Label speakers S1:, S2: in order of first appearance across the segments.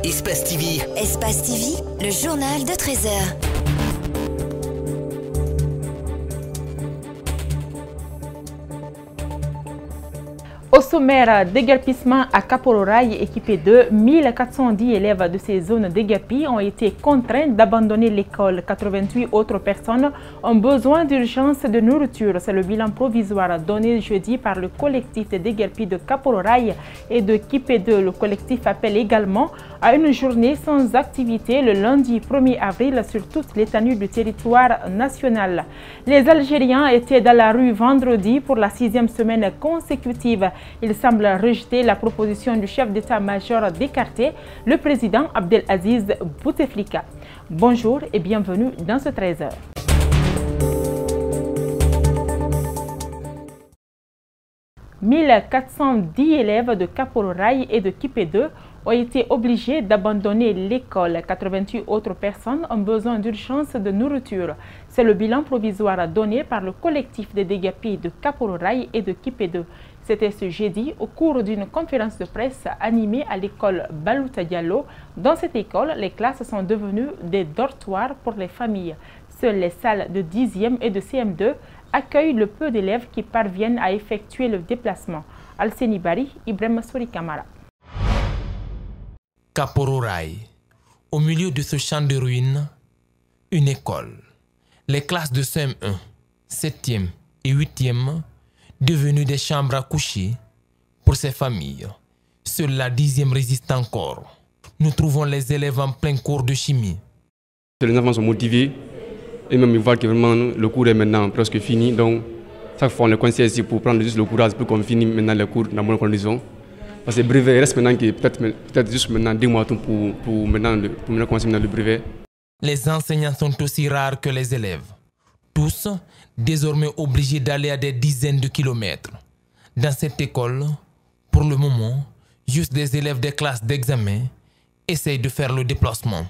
S1: Espace TV.
S2: Espace TV, le journal de 13h.
S3: Au sommaire, déguerpissement à Kapororaï équipé de 1410 élèves de ces zones déguerpies ont été contraints d'abandonner l'école. 88 autres personnes ont besoin d'urgence de nourriture. C'est le bilan provisoire donné jeudi par le collectif des déguerpis de Kapororaï et de Kipé2. Le collectif appelle également à une journée sans activité le lundi 1er avril sur toute l'étendue du territoire national. Les Algériens étaient dans la rue vendredi pour la 6e semaine consécutive. Il semble rejeter la proposition du chef d'état-major d'écarter le président Abdelaziz Bouteflika. Bonjour et bienvenue dans ce 13h. « 1410 élèves de Kapororaï et de Kipé2 ont été obligés d'abandonner l'école. 88 autres personnes ont besoin d'urgence de nourriture. C'est le bilan provisoire donné par le collectif des déguerpis de Kapororaï et de Kipé2. C'était ce jeudi au cours d'une conférence de presse animée à l'école Balouta Diallo. Dans cette école, les classes sont devenues des dortoirs pour les familles. Seules les salles de 10e et de CM2 accueillent le peu d'élèves qui parviennent à effectuer le déplacement. Alseni Bari, Ibrahim Souri Kamara.
S4: Kapororaï, au milieu de ce champ de ruines, une école. Les classes de CM1, 7e et 8e devenues des chambres à coucher pour ces familles. Seule la 10e résiste encore. Nous trouvons les élèves en plein cours de chimie.
S5: Les enfants sont motivés et même ils voient que vraiment le cours est maintenant presque fini. Donc chaque fois on les conseille ici pour prendre juste le courage pour qu'on finisse maintenant les cours dans bonnes conditions. Parce que le brevet reste maintenant peut-être juste maintenant 2 mois pour maintenant commencer le brevet.
S4: Les enseignants sont aussi rares que les élèves. Tous désormais obligés d'aller à des dizaines de kilomètres. Dans cette école, pour le moment, juste des élèves des classes d'examen essayent de faire le déplacement.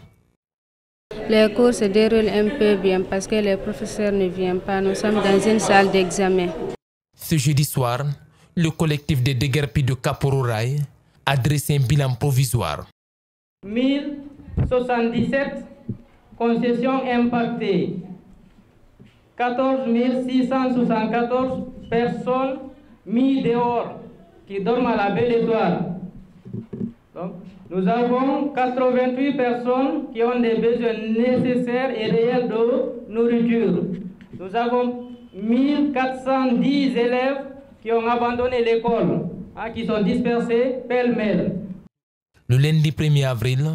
S6: Les cours se déroulent un peu bien parce que les professeurs ne viennent pas. Nous sommes dans une salle d'examen.
S4: Ce jeudi soir, le collectif des déguerpis de Kapororaï a dressé un bilan provisoire.
S7: 1077 concessions impactées. 14 674 personnes mises dehors qui dorment à la Belle Étoile. Donc, nous avons 88 personnes qui ont des besoins nécessaires et réels de nourriture. Nous avons 1410 élèves qui ont abandonné l'école, qui sont dispersés pêle-mêle.
S4: Le lundi 1er avril,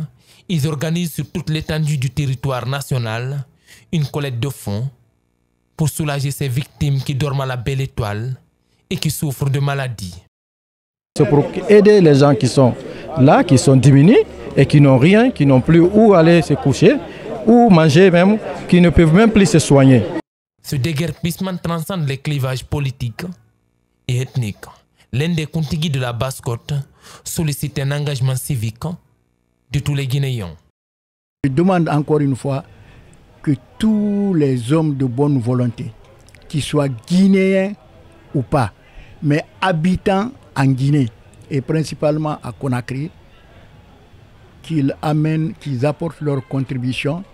S4: ils organisent sur toute l'étendue du territoire national une collecte de fonds pour soulager ces victimes qui dorment à la Belle Étoile et qui souffrent de maladies.
S8: C'est pour aider les gens qui sont là, qui sont diminués et qui n'ont rien, qui n'ont plus où aller se coucher, ou manger même, qui ne peuvent même plus se soigner.
S4: Ce déguerpissement transcende les clivages politiques et ethniques. L'un des contigui de la Basse-Côte sollicite un engagement civique de tous les Guinéens.
S9: Je demande encore une fois que tous les hommes de bonne volonté, qu'ils soient guinéens ou pas, mais habitant en Guinée et principalement à Conakry, qu'ils apportent leur contribution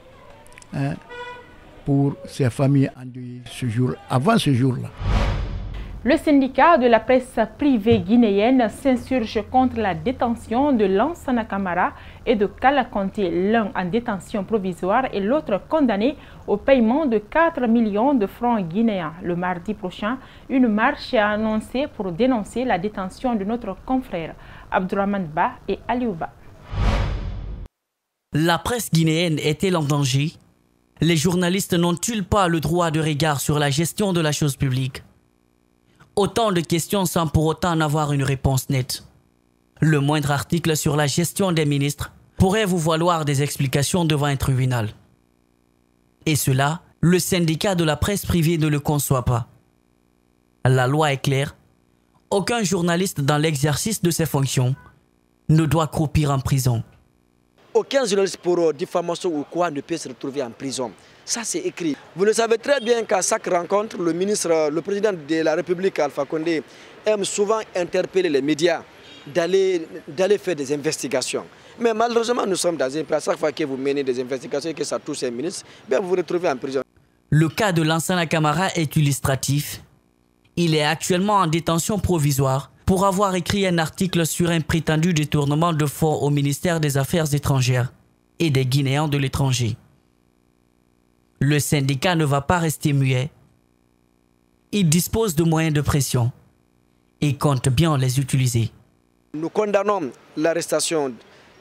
S9: pour ces familles endeuillées avant ce jour-là.
S3: Le syndicat de la presse privée guinéenne s'insurge contre la détention de Lansana Camara et de Kala Conté, l'un en détention provisoire et l'autre condamné au paiement de 4 millions de francs guinéens. Le mardi prochain, une marche est annoncée pour dénoncer la détention de notre confrère Abdourahmane Ba et Aliouba.
S1: La presse guinéenne est-elle en danger? Les journalistes n'ont-ils pas le droit de regard sur la gestion de la chose publique? Autant de questions sans pour autant en avoir une réponse nette. Le moindre article sur la gestion des ministres pourrait vous valoir des explications devant un tribunal. Et cela, le syndicat de la presse privée ne le conçoit pas. La loi est claire. Aucun journaliste dans l'exercice de ses fonctions ne doit croupir en prison.
S10: Aucun journaliste pour diffamation ou quoi ne peut se retrouver en prison. Ça, c'est écrit. Vous le savez très bien qu'à chaque rencontre, le président de la République, Alpha Condé, aime souvent interpeller les médias d'aller faire des investigations. Mais malheureusement, nous sommes dans un pays, à chaque fois que vous menez des investigations et que ça touche un ministre, bien vous vous retrouvez en prison.
S1: Le cas de Lansana Camara est illustratif. Il est actuellement en détention provisoire pour avoir écrit un article sur un prétendu détournement de fonds au ministère des Affaires étrangères et des Guinéens de l'étranger. Le syndicat ne va pas rester muet. Il dispose de moyens de pression et compte bien les utiliser.
S10: Nous condamnons l'arrestation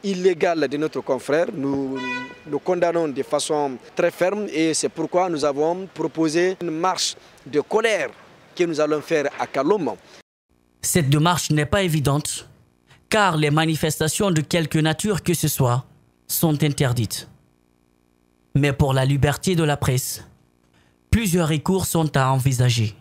S10: illégale de notre confrère. Nous condamnons de façon très ferme et c'est pourquoi nous avons proposé une marche de colère que nous allons faire à Kaloum.
S1: Cette démarche n'est pas évidente car les manifestations de quelque nature que ce soit sont interdites. Mais pour la liberté de la presse, plusieurs recours sont à envisager.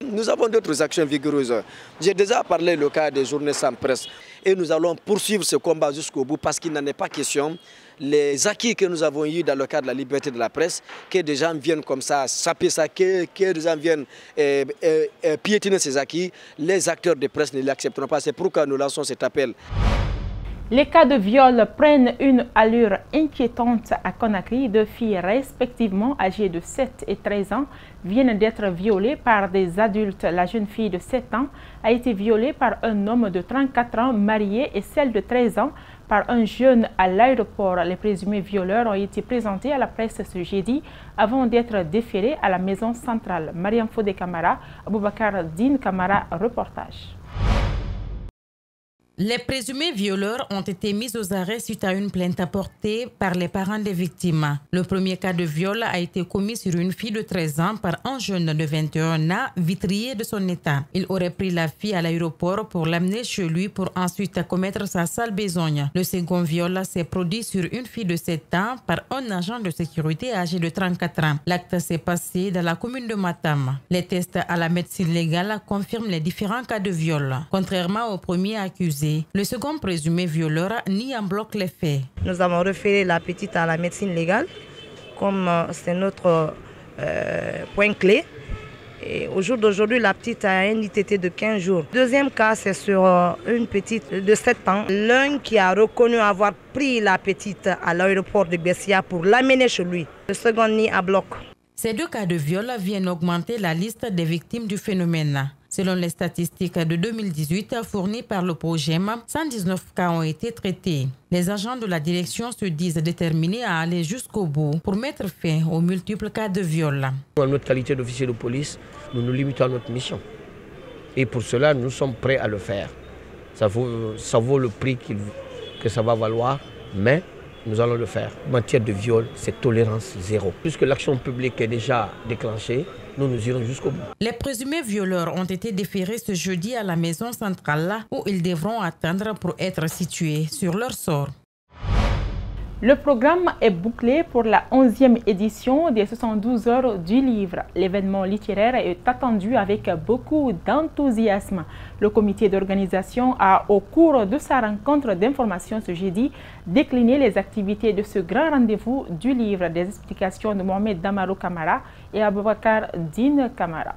S10: Nous avons d'autres actions vigoureuses. J'ai déjà parlé le cas des journées sans presse et nous allons poursuivre ce combat jusqu'au bout parce qu'il n'en est pas question. Les acquis que nous avons eus dans le cadre de la liberté de la presse, que des gens viennent comme ça saper ça, que des gens viennent piétiner ces acquis, les acteurs de presse ne l'accepteront pas. C'est pourquoi nous lançons cet appel.
S3: Les cas de viol prennent une allure inquiétante à Conakry. Deux filles respectivement âgées de 7 et 13 ans viennent d'être violées par des adultes. La jeune fille de 7 ans a été violée par un homme de 34 ans marié et celle de 13 ans par un jeune à l'aéroport. Les présumés violeurs ont été présentés à la presse ce jeudi avant d'être déférés à la maison centrale. Mariam Fodé Camara, Aboubakar Din Camara, reportage.
S11: Les présumés violeurs ont été mis aux arrêts suite à une plainte apportée par les parents des victimes. Le premier cas de viol a été commis sur une fille de 13 ans par un jeune de 21 ans, vitrier de son état. Il aurait pris la fille à l'aéroport pour l'amener chez lui pour ensuite commettre sa sale besogne. Le second viol s'est produit sur une fille de 7 ans par un agent de sécurité âgé de 34 ans. L'acte s'est passé dans la commune de Matam. Les tests à la médecine légale confirment les différents cas de viol. Contrairement au premier accusé, le second présumé violeur nie en bloc les faits.
S12: Nous avons référé la petite à la médecine légale, comme c'est notre point clé. Et au jour d'aujourd'hui, la petite a un ITT de 15 jours. Deuxième cas, c'est sur une petite de 7 ans. L'un qui a reconnu avoir pris la petite à l'aéroport de Bessia pour l'amener chez lui. Le second nie à bloc.
S11: Ces deux cas de viol viennent augmenter la liste des victimes du phénomène. Selon les statistiques de 2018 fournies par le POGEM, 119 cas ont été traités. Les agents de la direction se disent déterminés à aller jusqu'au bout pour mettre fin aux multiples cas de viol.
S13: En notre qualité d'officier de police, nous nous limitons à notre mission. Et pour cela, nous sommes prêts à le faire. Ça vaut le prix que ça va valoir, mais nous allons le faire. En matière de viol, c'est tolérance zéro. Puisque l'action publique est déjà déclenchée, nous irons jusqu'au bout.
S11: Les présumés violeurs ont été déférés ce jeudi à la maison centrale où ils devront attendre pour être situés sur leur sort.
S3: Le programme est bouclé pour la 11e édition des 72 heures du livre. L'événement littéraire est attendu avec beaucoup d'enthousiasme. Le comité d'organisation a, au cours de sa rencontre d'information ce jeudi, décliné les activités de ce grand rendez-vous du livre. Des explications de Mohamed Damaro Camara et Aboubakar Din Camara.